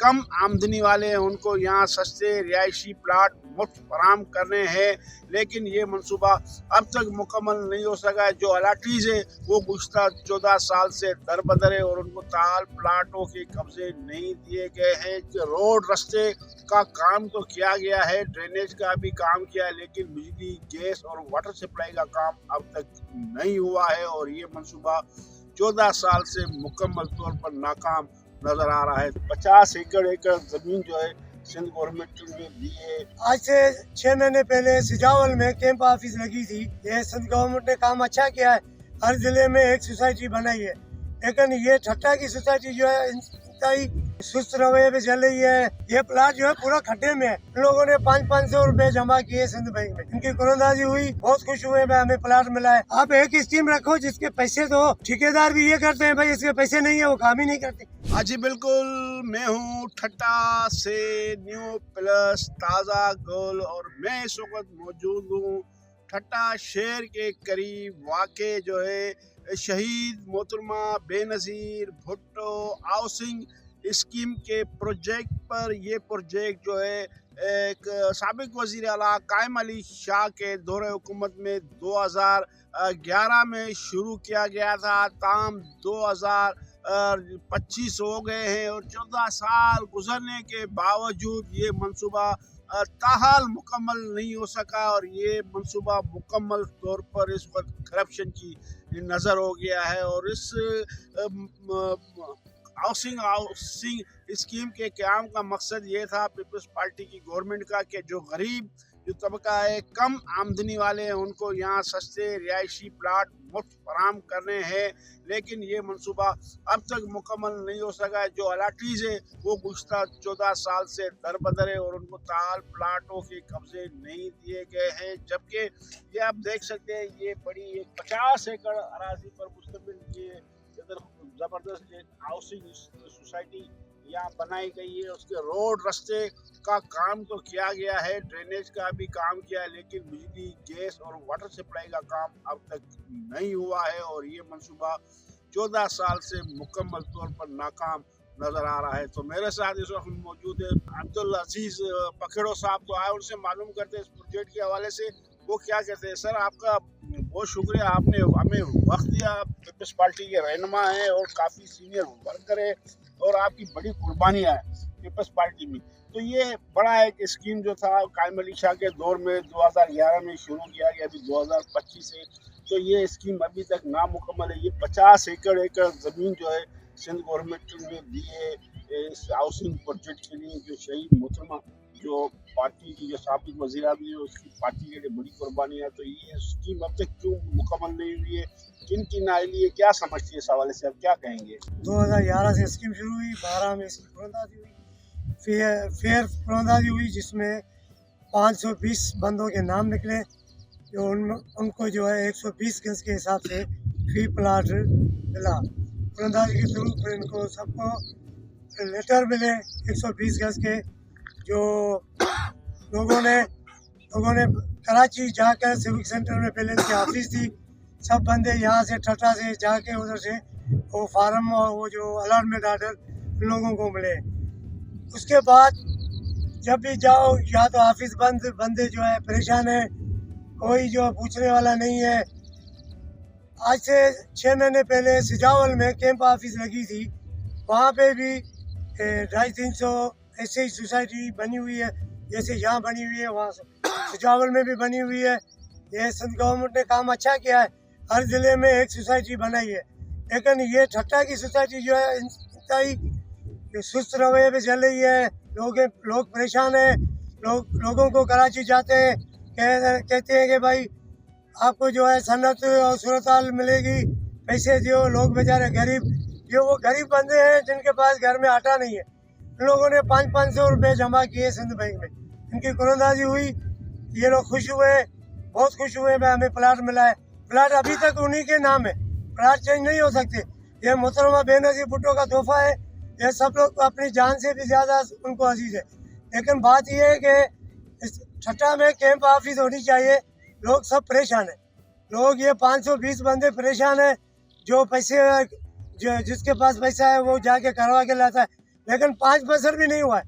कम आमदनी वाले हैं उनको यहाँ सस्ते रिहायशी प्लाट मुफ्त फराहम करने हैं, लेकिन ये मंसूबा अब तक मुकम्मल नहीं हो सका है। जो अलाटीज़ है वो गुज़श्ता 14 साल से दरबदर है और उनको ताल प्लाटों के कब्जे नहीं दिए गए हैं। रोड रास्ते का काम तो किया गया है, ड्रेनेज का भी काम किया है, लेकिन बिजली, गैस और वाटर सप्लाई का काम अब तक नहीं हुआ है और ये मंसूबा 14 साल से मुकम्मल तौर पर नाकाम नजर आ रहा है। 50 एकड़ जमीन जो है सिंध गवर्नमेंट ने दी है। आज से 6 महीने पहले सिजावल में कैंप ऑफिस लगी थी। ये सिंध गवर्नमेंट ने काम अच्छा किया है, हर जिले में एक सोसाइटी बनाई है, लेकिन ये ठट्टा की सोसाइटी जो है इंतहाई सुस्त रवैये पे चल रही है। ये प्लाट जो है पूरा खड्डे में है। इन लोगों ने 500-500 रुपए जमा किए सिंध बैंक में, इनकी कुरंदाजी हुई, बहुत खुश हुए भाई हमें प्लाट मिला है। आप एक स्कीम रखो जिसके पैसे दो, ठेकेदार भी ये करते हैं भाई इसके पैसे नहीं है वो काम ही नहीं करते। हाँ जी बिल्कुल, मैं हूँ ठट्टा से न्यू प्लस ताज़ा गोल और मैं इस वक्त मौजूद हूँ ठट्टा शहर के करीब वाक़े जो है शहीद मोहतरमा बेनज़ीर भुट्टो हाउसिंग स्कीम के प्रोजेक्ट पर। ये प्रोजेक्ट जो है एक साबिक वज़ीर आला कायम अली शाह के दौरे हुकूमत में 2011 में शुरू किया गया था। ताम 2025 हो गए हैं और 14 साल गुजरने के बावजूद ये मंसूबा ताहाल मुकम्मल नहीं हो सका और ये मंसूबा मुकम्मल तौर पर इस वक्त करप्शन की नज़र हो गया है। और इस हाउसिंग स्कीम के क़याम का मकसद ये था पीपल्स पार्टी की गवर्नमेंट का कि जो गरीब जो तबका है, कम आमदनी वाले हैं उनको यहाँ सस्ते रिहायशी प्लाट मुफ्त फराहम करने हैं, लेकिन ये मंसूबा अब तक मुकम्मल नहीं हो सका है। जो अलाटीज़ है वो गुज़श्ता 14 साल से दरबदर है और उनको ताल प्लाटों के कब्जे नहीं दिए गए हैं। जबकि ये आप देख सकते हैं ये बड़ी एक 50 एकड़ अराजी पर मुश्तमिल ये इधर ज़बरदस्त एक हाउसिंग सोसाइटी यहाँ बनाई गई है। उसके रोड रास्ते का काम तो किया गया है, ड्रेनेज का भी काम किया है, लेकिन बिजली, गैस और वाटर सप्लाई का काम अब तक नहीं हुआ है और ये मंसूबा 14 साल से मुकम्मल तौर पर नाकाम नज़र आ रहा है। तो मेरे साथ इस वक्त मौजूद है अब्दुल अजीज़ पखेड़ो साहब, तो आए उनसे मालूम करते हैं इस प्रोजेक्ट के हवाले से वो क्या कहते हैं। सर आपका बहुत शुक्रिया, आपने हमें वक्त दिया। आप पीपल्स पार्टी के रहनुमा हैं और काफ़ी सीनियर वर्कर है और आपकी बड़ी कुर्बानियाँ हैं पीपल्स पार्टी में। तो ये बड़ा एक स्कीम जो था कायम अली शाह के दौर में 2011 में शुरू किया गया, अभी 2025 से तो ये स्कीम अभी तक नामुकम्मल है। ये 50 एकड़ ज़मीन जो है सिंध गवर्नमेंट ने दी है इस हाउसिंग प्रोजेक्ट के लिए। जो शहीद मोहतरमा जो पार्टी की जो साबिक वज़ीर आज़म है उसकी पार्टी के लिए बड़ी कुर्बानी है। तो ये स्कीम अब तक क्यों मुकम्मल नहीं हुई है, किन नाइली है, क्या समझती है, इस हवाले से आप क्या कहेंगे। 2011 से स्कीम शुरू हुई, 12 में इसकी कुरंदाजी हुई, फेयर कुरंदाजी हुई जिसमें 520 बंदों के नाम निकले जो उनको जो है 120 गज के हिसाब से फी प्लाट मिला। कुरंदाजी के थ्रू फिर इनको सबको लेटर मिले 120 गज के। जो लोगों ने कराची जाकर सिविक सेंटर में पहले इनकी ऑफिस थी, सब बंदे यहाँ से ठट्टा से जाके उधर से वो फार्म और वो जो अलॉटमेंट आर्डर लोगों को मिले। उसके बाद जब भी जाओ या तो ऑफिस बंद, बंदे जो है परेशान है, कोई जो पूछने वाला नहीं है। आज से 6 महीने पहले सिजावल में कैंप ऑफिस लगी थी, वहाँ पे भी 250-300 ऐसे ही सोसाइटी बनी हुई है जैसे यहाँ बनी हुई है, वहाँ सिजावल में भी बनी हुई है। ये सिंध गवर्नमेंट ने काम अच्छा किया है, हर ज़िले में एक सोसाइटी बनाई है, लेकिन ये ठट्टा की सोसाइटी जो है इंतहाई सुस्त रवैये पे चल रही है। लोग परेशान हैं, लोगों को कराची जाते हैं कहते हैं कि भाई आपको जो है सन्नत और सूरत-हाल मिलेगी, पैसे दो। लोग बेचारे गरीब, जो वो गरीब बंदे हैं जिनके पास घर में आटा नहीं है, इन लोगों ने 500-500 रुपए जमा किए सिंध बैंक में, इनकी कुरंदाजी हुई, ये लोग खुश हुए, बहुत खुश हुए भाई हमें प्लाट मिला है। प्लाट अभी तक उन्हीं के नाम है, प्लाट चेंज नहीं हो सकते। ये मोहतरमा बेनज़ीर भुट्टो का तोहफा है, ये सब लोग अपनी जान से भी ज़्यादा उनको अजीज़ है। लेकिन बात यह है कि इस ठट्टा में कैंप ऑफिस होनी चाहिए। लोग सब परेशान है, लोग ये 520 बंदे परेशान है। जो पैसे जो जिसके पास पैसा है वो जाके करवा के लाता है, लेकिन 5% भी नहीं हुआ है।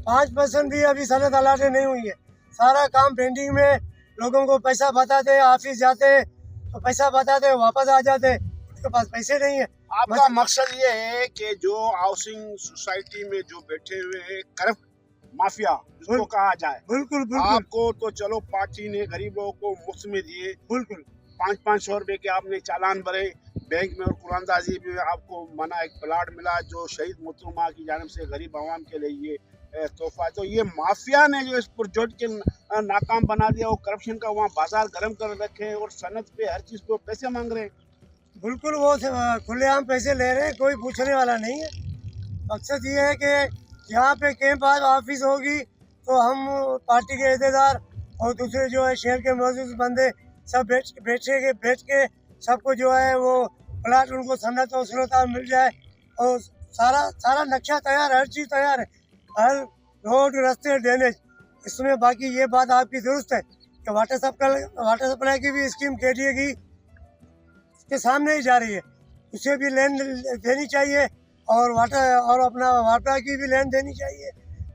5% भी अभी सनद अलाटे नहीं हुई है। सारा काम पेंडिंग में, लोगों को पैसा बताते, ऑफिस जाते तो पैसा बताते, वापस आ जाते, उनके पास पैसे नहीं है। आपका मकसद ये है कि जो हाउसिंग सोसाइटी में जो बैठे हुए हैं करप्ट माफिया जिसको कहा जाए, बिल्कुल बिल्कुल आपको तो चलो पार्टी ने गरीब लोगों को मुफ्त में दिए, बिल्कुल 500 रुपए के आपने चालान भरे बैंक में, और कुरानदाजी में आपको मना एक प्लाट मिला जो शहीद मोहतरमा की जानिब से गरीब आवाम के लिए ये तोहफा। तो ये माफिया ने जो इस प्रोजेक्ट के नाकाम बना दिया, वो करप्शन का वहाँ बाजार गर्म कर रखे और सनत पे हर चीज़ पे पैसे मांग रहे हैं। बिल्कुल वो खुलेआम पैसे ले रहे हैं, कोई पूछने वाला नहीं है। मकसद ये है कि यहाँ पे कैंप ऑफिस होगी तो हम पार्टी के अहदेदार और दूसरे जो है शहर के मौजूद बंदे सब बैठ के सबको जो है वो प्लाट उनको सन्नत और सहूलत मिल जाए, और सारा नक्शा तैयार है, हर चीज़ तैयार है, हर रोड रास्ते ड्रेनेज। इसमें बाकी ये बात आपकी दुरुस्त है कि वाटर सप्लाई की भी स्कीम KDA की के सामने ही जा रही है, उसे भी लैंड देनी चाहिए, और अपना वाटर की भी लैंड देनी चाहिए,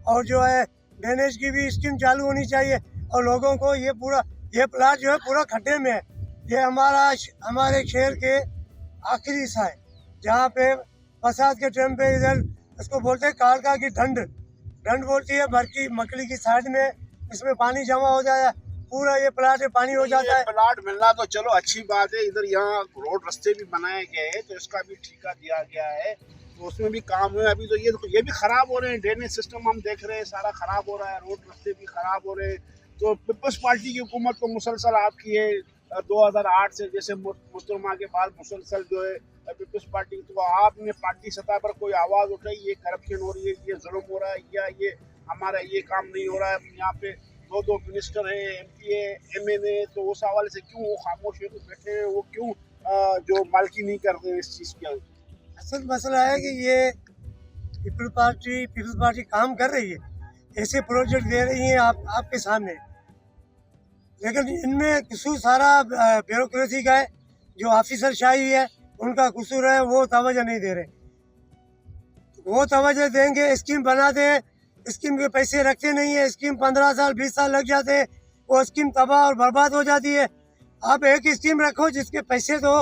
और जो है ड्रेनेज की भी स्कीम चालू होनी चाहिए। और लोगों को ये प्लाट जो है पूरा खड्डे में है। ये हमारे शहर के आखिरी हिस्सा है, जहाँ पे बरसात के टाइम पे इधर इसको बोलते हैं कालका की ढंड बोलती है, बरकी मकली की साइड में इसमें पानी जमा हो जाए, पूरा ये प्लाट में पानी हो जाता है। प्लाट मिलना तो चलो अच्छी बात है, इधर यहाँ रोड रास्ते भी बनाए गए हैं तो इसका भी ठेका दिया गया है, तो उसमें भी काम हुआ। अभी तो ये भी खराब हो रहे हैं, ड्रेनेज सिस्टम हम देख रहे हैं सारा खराब हो रहा है, रोड रास्ते भी खराब हो रहे हैं। तो पीपल्स पार्टी की हुकूमत को मुसलसल आपकी है 2008 से, जैसे मोहतरमा के बाद मुसलसल जो है पीपल्स पार्टी, तो आपने पार्टी सतह पर कोई आवाज़ उठाई ये करप्शन हो रही है, ये जुल्म हो रहा है, या ये हमारा ये काम नहीं हो रहा है, यहाँ पे दो मिनिस्टर है, MP है, MNA, तो उस हवाले से क्यों वो खामोश है बैठे हैं, वो क्यों जो मालकी नहीं कर रहे इस चीज़ की? असल मसला है कि ये पीपल्स पार्टी काम कर रही है, ऐसे प्रोजेक्ट दे रही है आपके सामने, लेकिन इनमें कसूर सारा ब्यूरोक्रेसी का है, जो ऑफिसर शाही है उनका कसूर है, वो तवज्जो नहीं दे रहे। वो तवज्जो देंगे, स्कीम बनाते हैं, स्कीम के पैसे रखते नहीं है, स्कीम 15 साल 20 साल लग जाते हैं, वो स्कीम तबाह और बर्बाद हो जाती है। आप एक स्कीम रखो जिसके पैसे तो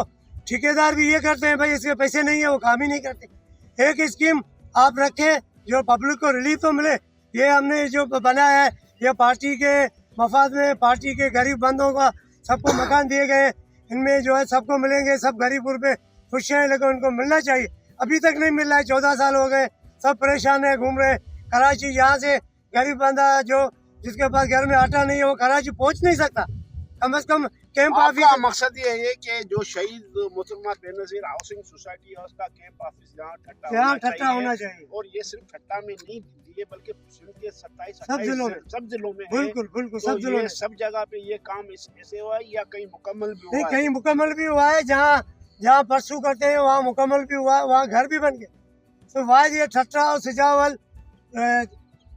ठेकेदार भी ये करते हैं, भाई इसके पैसे नहीं है, वो काम ही नहीं करते। एक स्कीम आप रखें जो पब्लिक को रिलीफ तो मिले। ये हमने जो बनाया है ये पार्टी के मफाद में, पार्टी के गरीब बंदों का सबको मकान दिए गए, इनमें जो है सबको मिलेंगे, सब गरीब गुरबे खुश हैं, लेकिन उनको मिलना चाहिए, अभी तक नहीं मिल रहा है। 14 साल हो गए, सब परेशान है, घूम रहे। कराची यहाँ से गरीब बंदा जिसके पास घर में आटा नहीं है वो कराची पहुँच नहीं सकता। कम से कम कैंप ऑफिस का मकसद ये है कि जो शहीद मोहतरमा बेनज़ीर हाउसिंग सोसाइटी है उसका कैंप ऑफिस यहाँ ठट्टा होना चाहिए, और ये सिर्फ ठट्टा में नहीं दिए बल्कि के 27 सब जिलों में बिल्कुल तो सब जिलों में, सब जगह पे ये काम ऐसे हुआ है या कहीं मुकम्मल भी हुआ है? कहीं मुकम्मल भी हुआ है, जहाँ परसू करते हैं वहाँ मुकम्मल भी हुआ है, वहाँ घर भी बन गए। तो वहाँ ये ठट्टा और सिजावल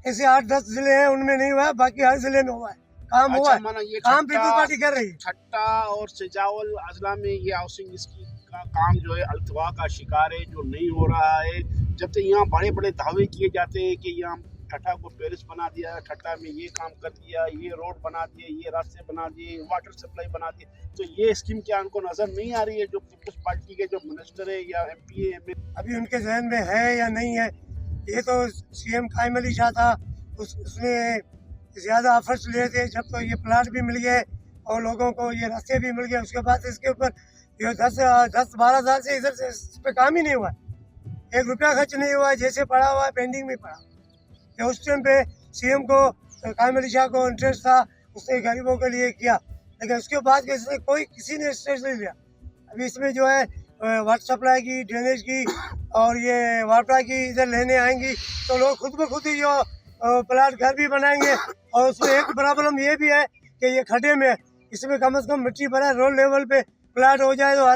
ऐसे 8-10 जिले हैं उनमें नहीं हुआ है, बाकी हर जिले में हुआ है, काम हुआ है, काम पीपल्स पार्टी कर रही है। ठट्टा और सिजावल अजला में ये हाउसिंग स्कीम का काम जो है अल्तवा का शिकार है, जो नहीं हो रहा है। जब तक यहाँ बड़े बड़े दावे किए जाते हैं कि यहाँ ठट्टा को पेरिस बना दिया, ठट्टा में ये काम कर दिया, ये रोड बना दिए, ये रास्ते बना दिए, वाटर सप्लाई बना दिए, तो ये स्कीम क्या उनको नजर नहीं आ रही है? जो पीपल्स पार्टी के जो मिनिस्टर है या MP है अभी उनके जहन में है या नहीं है? ये तो CM कायम अली शाह था, उसने ज़्यादा ऑफर्स लिए थे, जब तो ये प्लाट भी मिल गए और लोगों को ये रास्ते भी मिल गए, उसके बाद इसके ऊपर ये 10-12 साल से इधर से इस पर काम ही नहीं हुआ, 1 रुपया खर्च नहीं हुआ, जैसे पड़ा हुआ है पेंडिंग में पड़ा। तो उस टाइम पे CM को कायम अली शाह को इंटरेस्ट था, उसने गरीबों के लिए किया, लेकिन उसके बाद किसी ने इंटरेस्ट नहीं लिया। अभी इसमें जो है वाटर सप्लाई की, ड्रेनेज की और ये वाटर की इधर लेने आएंगी तो लोग खुद ब खुद ही जो प्लाट घर भी बनाएंगे। और उसमें एक प्रॉब्लम ये भी है कि ये खड्डे में, इसमें कम से कम मिट्टी भरा रोड लेवल पे प्लाट हो जाए तो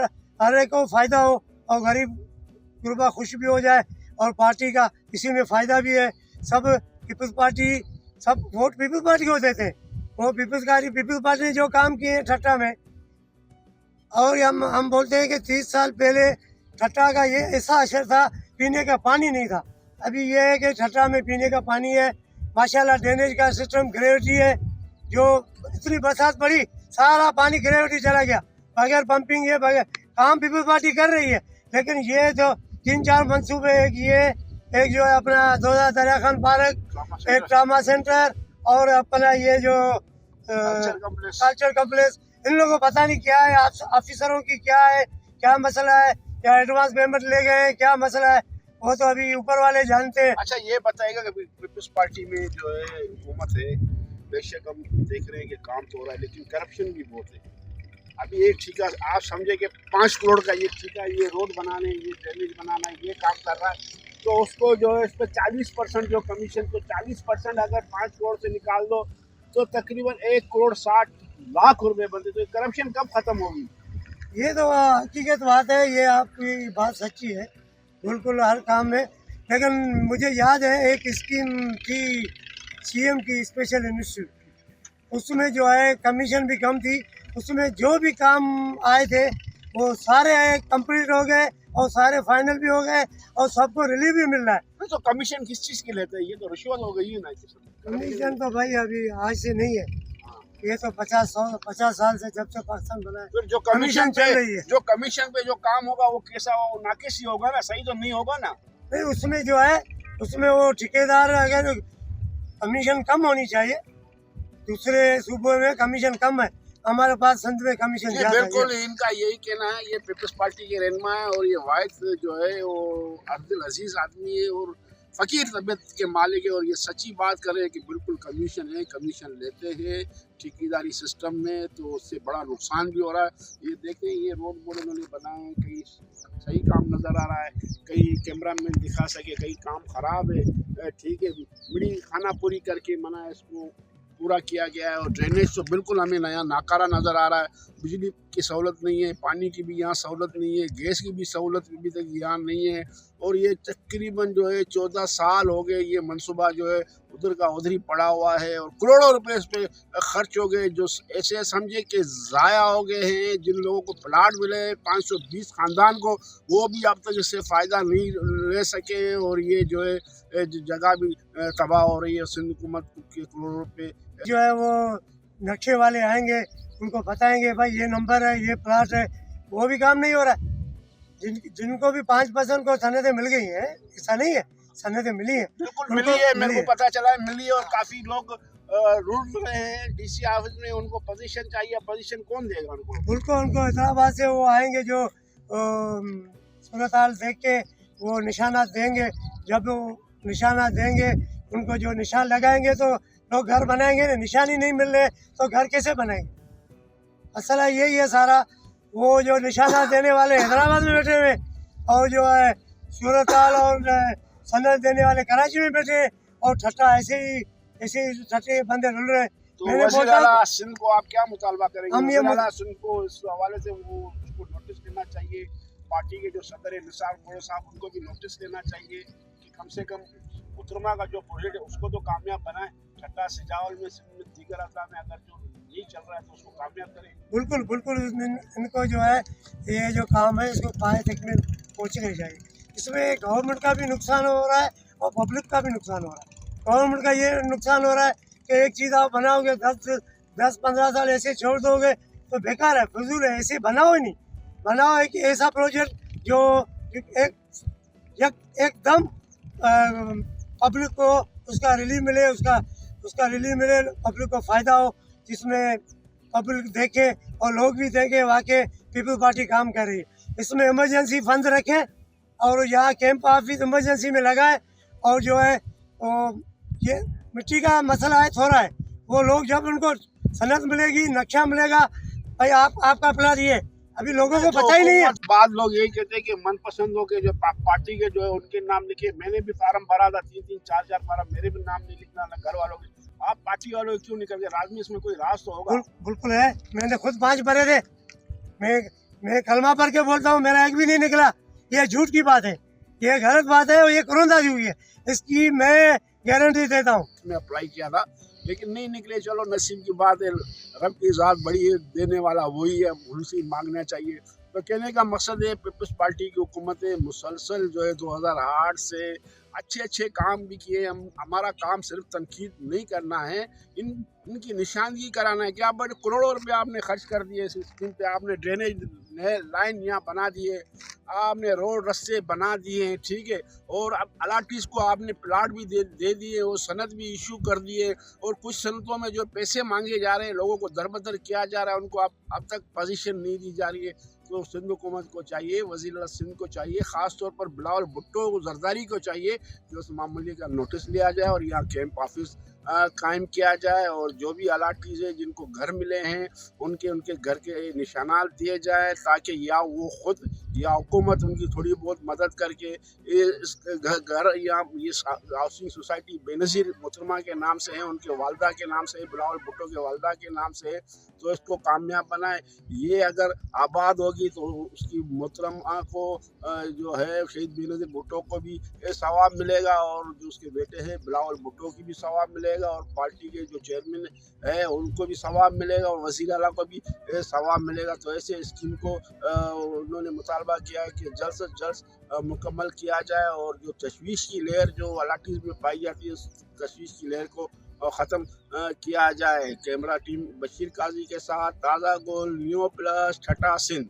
हर एक को फ़ायदा हो और गरीब गुरबा खुश भी हो जाए, और पार्टी का इसी में फ़ायदा भी है। सब पीपल्स पार्टी, सब वोट पीपल्स पार्टी को देते हैं, वो पीपल्स पार्टी ने जो काम किए हैं ठट्टा में। और हम बोलते हैं कि 30 साल पहले ठट्टा का ये ऐसा असर था, पीने का पानी नहीं था, अभी ये है कि ठट्टा में पीने का पानी है, माशाल्लाह ड्रेनेज का सिस्टम ग्रेविटी है, जो इतनी बरसात पड़ी सारा पानी ग्रेविटी चला गया, बगैर पंपिंग है, बगैर काम पीपल्स पार्टी कर रही है। लेकिन ये जो 3-4 मंसूबे, एक जो है अपना 2000 दरिया खान पार्क, एक ट्रामा सेंटर और अपना ये जो कल्चर कम्प्लेक्स, इन लोगों को पता नहीं क्या है, ऑफिसरों की क्या है, क्या मसला है, क्या एडवांस पेमेंट ले गए हैं, क्या मसला है, वो तो अभी ऊपर वाले जानते हैं। अच्छा ये बताएगा कि पीपल्स पार्टी में जो है हुकूमत है, बेशक हम देख रहे हैं कि काम तो हो रहा है लेकिन करप्शन भी बहुत है। अभी एक ठेका आप समझे कि 5 करोड़ का ये ठेका, ये रोड बनाने, ये ड्रेनेज बनाना, ये काम कर रहा है, तो उसको जो है इस पर 40% जो कमीशन, तो 40% अगर 5 करोड़ से निकाल दो तो तकरीबन 1 करोड़ 60 लाख रुपए बनते, तो करप्शन कब खत्म होगी? ये तो हकीकत बात है, ये आपकी बात सच्ची है बिल्कुल हर काम में। लेकिन मुझे याद है एक स्कीम थी सीएम की, स्पेशल इंस्टीट्यूट, उसमें जो है कमीशन भी कम थी, उसमें जो भी काम आए थे वो सारे कंप्लीट हो गए और सारे फाइनल भी हो गए और सबको रिलीफ भी मिल रहा है। तो कमीशन किस चीज़ के लेते हैं? ये तो रिश्वत हो गई है ना। कमीशन तो भाई अभी आज से नहीं है, ये तो 50 साल से जब से पाकिस्तान बना है फिर जो कमीशन चल रही है। जो कमीशन पे जो काम होगा वो कैसा हो, नाकिस ही होगा ना, सही तो नहीं होगा ना। नहीं, उसमें जो है उसमें वो ठेकेदार, अगर कमीशन कम होनी चाहिए, दूसरे सूबों में कमीशन कम है, हमारे पास संत में कमीशन ज्यादा है। बिल्कुल इनका यही कहना है, ये पीपल्स पार्टी के रहनुमा है और ये वाहिद जो है वो अब्दुल अजीज आदमी है और फ़कीर तबीयत के मालिक है, और ये सच्ची बात कर रहे हैं कि बिल्कुल कमीशन है, कमीशन लेते हैं ठेकेदारी सिस्टम में, तो उससे बड़ा नुकसान भी हो रहा है। ये देखें, ये रोड बोर्ड उन्होंने बनाए हैं, कहीं सही काम नज़र आ रहा है, कहीं कैमरा मैन दिखा सके कहीं काम ख़राब है, ठीक है, बड़ी खाना पूरी करके मना इसको पूरा किया गया है। और ड्रेनेज तो बिल्कुल हमें नया नाकारा नज़र आ रहा है, बिजली की सहूलत नहीं है, पानी की भी यहाँ सहूलत नहीं है, गैस की भी सहूलत अभी तक यहाँ नहीं है, और ये तकरीबन जो है 14 साल हो गए ये मंसूबा जो है उधर का उधर ही पड़ा हुआ है, और करोड़ों रुपए इस पर खर्च हो गए, जो ऐसे समझे कि ज़ाया हो गए हैं। जिन लोगों को प्लाट मिले 520 ख़ानदान को, वो भी अब तक इससे फ़ायदा नहीं ले सके, और ये जो है जगह भी तबाह हो रही है। सिंध हुकूमत के करोड़ों रुपये जो है वो नक्शे वाले आएंगे, उनको बताएंगे भाई ये नंबर है, ये प्लाट है, वो भी काम नहीं हो रहा है। जिनको भी 5% को सनदें मिल गई हैं, ऐसा नहीं है, सनदें मिली है, बिल्कुल मिली है, मेरे को पता चला है मिली है, और काफ़ी लोग रुल रहे हैं डीसी ऑफिस में, उनको पोजीशन चाहिए, पोजीशन कौन देगा उनको? उनको हैदराबाद से वो आएंगे, जो सूरत हाल देख के वो निशानात देंगे, जब वो निशानात देंगे उनको जो निशान लगाएंगे तो लोग घर बनाएंगे ना, निशान ही नहीं मिल रहे तो घर कैसे बनाएंगे? असल यही है सारा। वो जो निशाना देने वाले हैदराबाद में बैठे हुए और जो है सूरत हाल और सनद देने वाले कराची में बैठे, और ठट्टा ऐसे ही ठट्टे बंदे रुल रहे। तो वज़ीर आला सिंध को आप क्या मुतालबा करेंगे? हम ये सिंध को इस हवाले से वो उसको नोटिस देना चाहिए, पार्टी के जो सदर निसार गोरे साहब उनको भी नोटिस देना चाहिए कि कम से कम उतरमा का जो प्रोजेक्ट है उसको तो कामयाब बनाए। ठट्टा सिजावल में दीगर अजला में अगर जो नहीं चल रहा है तो उसको कामयाब करें। बिल्कुल इनको जो है ये जो काम है इसको पाए तक में पहुँचना चाहिए। इसमें गवर्नमेंट का भी नुकसान हो रहा है और पब्लिक का भी नुकसान हो रहा है। गवर्नमेंट का ये नुकसान हो रहा है कि एक चीज़ आप बनाओगे 10-15 साल ऐसे छोड़ दोगे तो बेकार है, फजूल है, ऐसे बनाओ ही नहीं। बनाओ एक ऐसा प्रोजेक्ट जो एकदम पब्लिक को उसका रिलीफ मिले, उसका रिलीफ मिले, पब्लिक को फ़ायदा हो, जिसमें पब्लिक देखे और लोग भी देखें वाकई पीपल्स पार्टी काम कर रही है। इसमें इमरजेंसी फंड रखें और यहाँ कैंप ऑफिस इमरजेंसी में लगाए, और जो है ये मिट्टी का मसला है थोड़ा है, वो लोग जब उनको सनद मिलेगी, नक्शा मिलेगा, भाई आपका प्लाट ये, अभी लोगों को पता ही नहीं है। बाद लोग यही कहते हैं कि मनपसंदों के जो पार्टी के जो है उनके नाम लिखे। मैंने भी फार्म भरा था, 3-4 फार्म, मेरे भी नाम नहीं लिखना ना घर वालों के। आप पार्टी वालों क्यों नहीं करते? राज में इसमें कोई राज तो होगा। बिल्कुल है, मैंने खुद 5 भरे थे। मैं कलमा पढ़ के बोलता हूँ, मेरा एक भी नहीं निकला। ये झूठ की बात है, ये गलत बात है और ये कुरंदाजी हुई है, इसकी मैं गारंटी देता हूँ। मैं अप्लाई किया था लेकिन नहीं निकले, चलो नसीब की बात है, रब की ज़ात बड़ी है, देने वाला वही है, उनसे मांगना चाहिए। तो कहने का मकसद है पीपल्स पार्टी की हुकूमत मुसलसल जो है 2008 से अच्छे अच्छे काम भी किए। हम हमारा काम सिर्फ तनकीद नहीं करना है, इनकी निशानदही कराना है। क्या बड़े करोड़ों रुपए आपने खर्च कर दिए इस स्कीम पे, आपने ड्रेनेज लाइन यहाँ बना दिए, आपने रोड रस्ते बना दिए हैं, ठीक है। और अब अलाटीज को आपने प्लाट भी दे दिए, वो सनद भी इशू कर दिए, और कुछ सनतों में जो पैसे मांगे जा रहे हैं, लोगों को दरबदर किया जा रहा है, उनको अब तक पोजीशन नहीं दी जा रही है। तो सिंध हुकूमत को चाहिए, वज़ीर सिंध को चाहिए, ख़ास तौर पर बिलावल भुट्टो जरदारी को चाहिए कि उस मामले का नोटिस लिया जाए और यहाँ कैंप ऑफिस कायम किया जाए, और जो भी अलाटीज है जिनको घर मिले हैं उनके उनके घर के निशानात दिए जाए, ताकि या वो खुद या हुकूमत उनकी थोड़ी बहुत मदद करके इस घर या ये हाउसिंग सोसाइटी बेनज़ीर मोहतरमा के नाम से है, उनके वालदा के नाम से है, बिलावल भुट्टो के वालदा के नाम से है, तो इसको कामयाब बनाए। ये अगर आबाद होगी तो उसकी मोहतरमा को जो है शहीद बेनज़ीर भुट्टो को भी सवाब मिलेगा, और जो उसके बेटे हैं बिलावल भुट्टो की भी सवाब मिलेगा, और पार्टी के जो चेयरमैन है उनको भी सवाब मिलेगा, और वज़ीर आला को भी सवाब मिलेगा। तो ऐसे स्कीम को उन्होंने मुतालबा किया है कि जल्द से जल्द मुकम्मल किया जाए, और जो तशवीश की लहर जो अलाटीज में पाई जाती है, उस तशवीश की लहर को ख़त्म किया जाए। कैमरा टीम बशीर काजी के साथ ताज़ा गोल, न्यू प्लस, छठा सिंध।